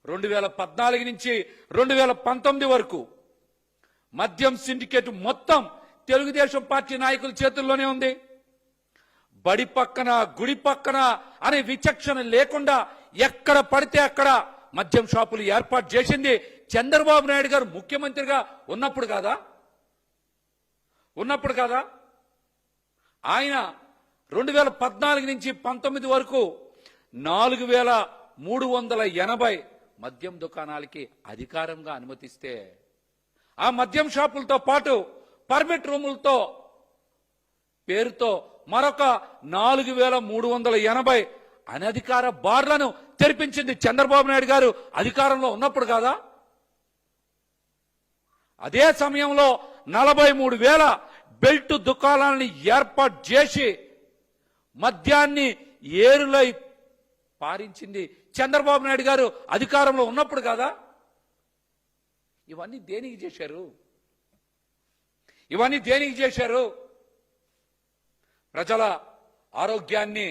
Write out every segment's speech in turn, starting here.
2014 నుంచి 2019 వరకు మద్యం సిండికేట్ మొత్తం తెలుగుదేశం పార్టీ నాయకుల చేతుల్లోనే ఉంది. బడి పక్కన గుడి పక్కన అనే విచక్షణ లేకుండా ఎక్కడ పడితే అక్కడ మద్యం షాపులు ఏర్పాటు చేసింది చంద్రబాబు నాయుడు గారు ముఖ్యమంత్రిగా ఉన్నప్పుడు కాదా? ఆయన 2014 నుంచి 19 వరకు 4380 మద్యం దుకాణాలకి అధికారంగా అనుమతిస్తే ఆ మద్యం షాపులతో పాటు పర్మిట్ రూములతో పేరుతో మరొక 4380 అనధికార బార్లను తెరిపించింది చంద్రబాబు నాయుడు గారు అధికారంలో ఉన్నప్పుడు కాదా? అదే సమయంలో 43,000 బెల్ట్ దుకాణాలని ఏర్పాటు చేసి మద్యాన్ని ఏరులై పారించింది చంద్రబాబు నాయుడు గారు అధికారంలో ఉన్నప్పుడు కాదా? ఇవన్నీ దేనికి చేశారు? ప్రజల ఆరోగ్యాన్ని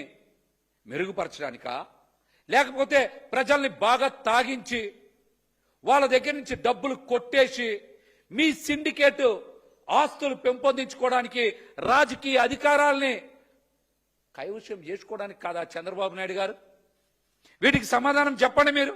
మెరుగుపరచడానికా? లేకపోతే ప్రజల్ని బాగా తాగించి వాళ్ళ దగ్గర నుంచి డబ్బులు కొట్టేసి మీ సిండికేట్ ఆస్తులు పెంపొందించుకోవడానికి రాజకీయ అధికారాల్ని కైవశం చేసుకోవడానికి కాదా చంద్రబాబు నాయుడు గారు? వీటికి సమాధానం చెప్పండి మీరు.